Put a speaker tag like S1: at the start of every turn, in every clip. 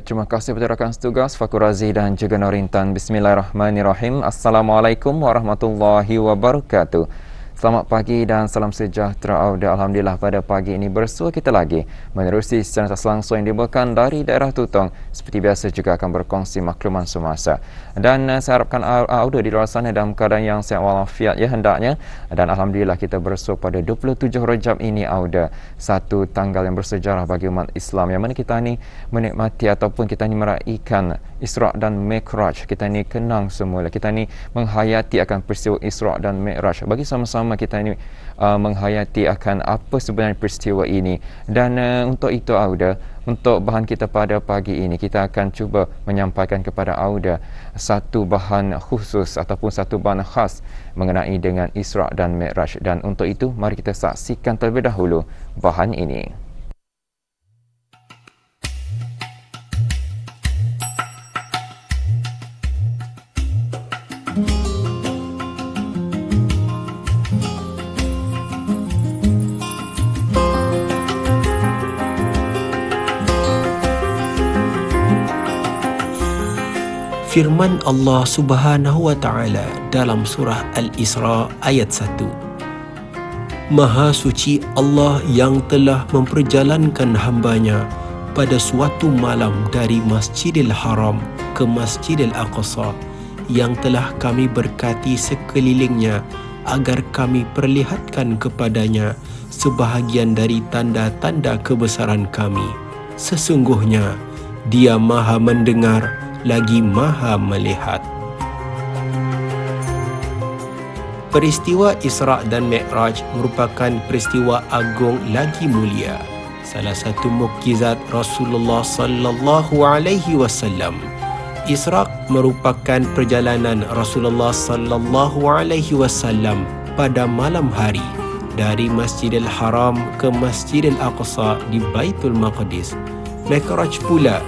S1: Terima kasih kepada rakan setugas Fakur Razi dan juga Norintan. Bismillahirrahmanirrahim. Assalamualaikum warahmatullahi wabarakatuh. Selamat pagi dan salam sejahtera Auda. Alhamdulillah pada pagi ini bersua kita lagi menerusi secara langsung yang dibawakan dari daerah Tutong. Seperti biasa juga akan berkongsi makluman semasa. Dan saya harapkan Auda di luar sana dalam keadaan yang sihat walafiat ya hendaknya. Dan Alhamdulillah kita bersua pada 27 Rajab ini Auda. Satu tanggal yang bersejarah bagi umat Islam yang mana kita ni menikmati ataupun kita ni meraihkan Isra' dan Mi'raj. Kita ni kenang semula. Kita ni menghayati akan peristiwa Isra' dan Mi'raj. Bagi sama-sama kita ini menghayati akan apa sebenarnya peristiwa ini. Dan untuk itu Auda, untuk bahan kita pada pagi ini, kita akan cuba menyampaikan kepada Auda satu bahan khusus ataupun satu bahan khas mengenai dengan Isra' dan Mi'raj. Dan untuk itu mari kita saksikan terlebih dahulu bahan ini.
S2: Firman Allah Subhanahu wa Ta'ala dalam surah Al-Isra ayat 1. Maha suci Allah yang telah memperjalankan hambanya pada suatu malam dari Masjidil Haram ke Masjidil Aqsa yang telah kami berkati sekelilingnya agar kami perlihatkan kepadanya sebahagian dari tanda-tanda kebesaran kami. Sesungguhnya Dia Maha mendengar lagi Maha melihat. Peristiwa Isra' dan Mi'raj merupakan peristiwa agung lagi mulia. Salah satu mukjizat Rasulullah sallallahu alaihi wasallam. Isra' merupakan perjalanan Rasulullah sallallahu alaihi wasallam pada malam hari dari Masjidil Haram ke Masjidil Aqsa di Baitul Maqdis. Mi'raj pula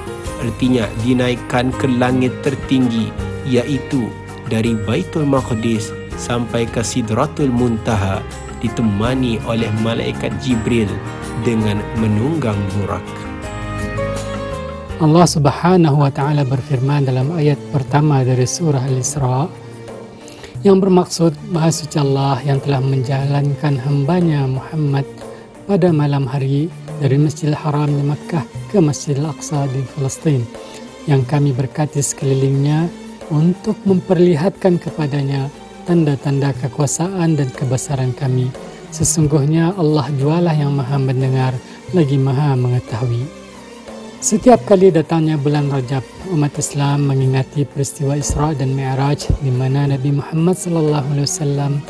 S2: artinya dinaikkan ke langit tertinggi, iaitu dari Baitul Maqdis sampai ke Sidratul Muntaha, ditemani oleh malaikat Jibril dengan menunggang burak.
S3: Allah Subhanahu wa Ta'ala berfirman dalam ayat pertama dari surah Al-Isra yang bermaksud Maha Suci Allah yang telah menjalankan hambanya Muhammad pada malam hari dari Masjidil Haram di Makkah ke Masjidil Aqsa di Palestin yang kami berkati sekelilingnya untuk memperlihatkan kepadanya tanda-tanda kekuasaan dan kebesaran kami. Sesungguhnya Allah jualah yang Maha mendengar lagi Maha mengetahui. Setiap kali datangnya bulan Rajab, umat Islam mengingati peristiwa Isra' dan Mi'raj di mana Nabi Muhammad SAW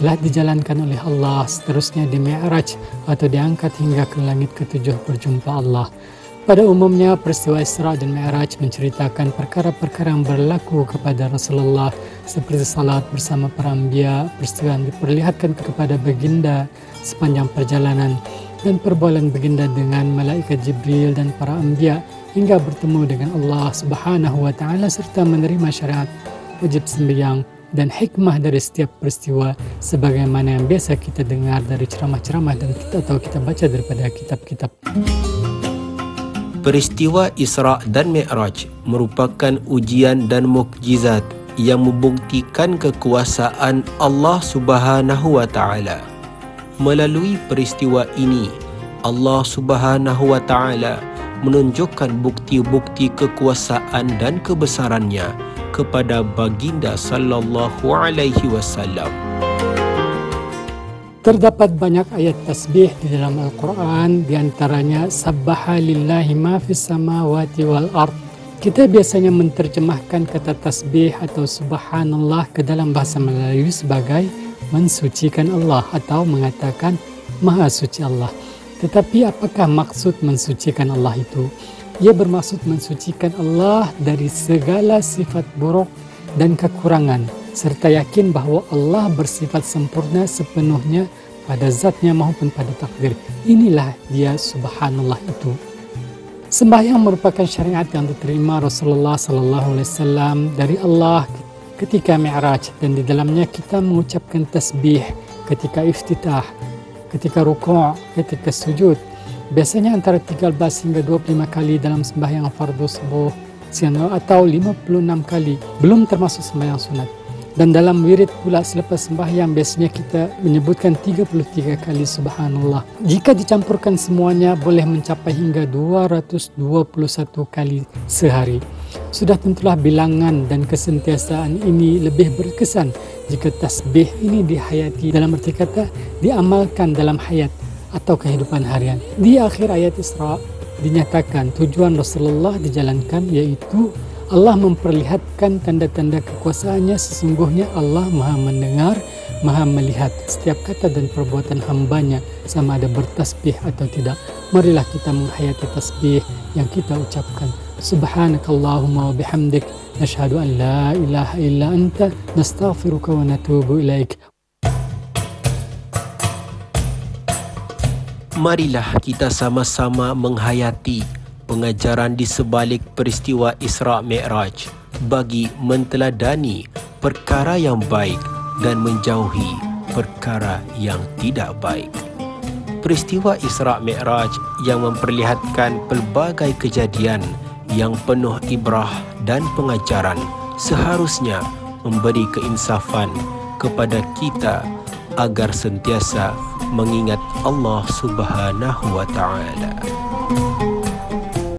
S3: telah dijalankan oleh Allah, seterusnya di Mi'raj atau diangkat hingga ke langit ketujuh berjumpa Allah. Pada umumnya peristiwa Isra' dan Mi'raj menceritakan perkara-perkara yang berlaku kepada Rasulullah seperti salat bersama para anbiya, peristiwa yang diperlihatkan kepada baginda sepanjang perjalanan dan perbualan baginda dengan malaikat Jibril dan para anbiya hingga bertemu dengan Allah Subhanahu wa Ta'ala serta menerima syariat wajib sembahyang dan hikmah dari setiap peristiwa sebagaimana yang biasa kita dengar dari ceramah-ceramah dan kita tahu kita baca daripada kitab-kitab.
S2: Peristiwa Isra' dan Mi'raj merupakan ujian dan mukjizat yang membuktikan kekuasaan Allah Subhanahu wa Ta'ala. Melalui peristiwa ini, Allah Subhanahu wa Ta'ala menunjukkan bukti-bukti kekuasaan dan kebesarannya kepada baginda sallallahu alaihi wasallam.
S3: Terdapat banyak ayat tasbih di dalam Al-Quran, diantaranya Sabbaha lillahi ma fis samawati wal ard. Kita biasanya menerjemahkan kata tasbih atau subhanallah ke dalam bahasa Melayu sebagai mensucikan Allah atau mengatakan Maha Suci Allah. Tetapi apakah maksud mensucikan Allah itu? Ia bermaksud mensucikan Allah dari segala sifat buruk dan kekurangan, serta yakin bahawa Allah bersifat sempurna sepenuhnya pada zatnya maupun pada takdir. Inilah dia subhanallah itu. Sembahyang merupakan syariat yang diterima Rasulullah SAW dari Allah ketika Mi'raj, dan di dalamnya kita mengucapkan tasbih ketika iftitah, ketika ruku', ketika sujud. Biasanya antara 13 hingga 25 kali dalam sembahyang fardu subuh atau 56 kali, belum termasuk sembahyang sunat. Dan dalam wirid pula selepas sembahyang biasanya kita menyebutkan 33 kali subhanallah. Jika dicampurkan semuanya boleh mencapai hingga 221 kali sehari. Sudah tentulah bilangan dan kesentiasaan ini lebih berkesan jika tasbih ini dihayati, dalam arti kata diamalkan dalam hayat atau kehidupan harian. Di akhir ayat Isra dinyatakan tujuan Rasulullah dijalankan, yaitu Allah memperlihatkan tanda-tanda kekuasaannya. Sesungguhnya Allah Maha mendengar, Maha melihat setiap kata dan perbuatan hambanya, sama ada bertasbih atau tidak. Marilah kita menghayati tasbih yang kita ucapkan. Subhanakallahumma wa bihamdik, nashhadu an la ilaha illa anta, nastaghfiruka wa natubu ilaik.
S2: Marilah kita sama-sama menghayati pengajaran di sebalik peristiwa Isra Mi'raj bagi menteladani perkara yang baik dan menjauhi perkara yang tidak baik. Peristiwa Isra Mi'raj yang memperlihatkan pelbagai kejadian yang penuh ibrah dan pengajaran seharusnya memberi keinsafan kepada kita agar sentiasa mengingat Allah Subhanahu wa Ta'ala.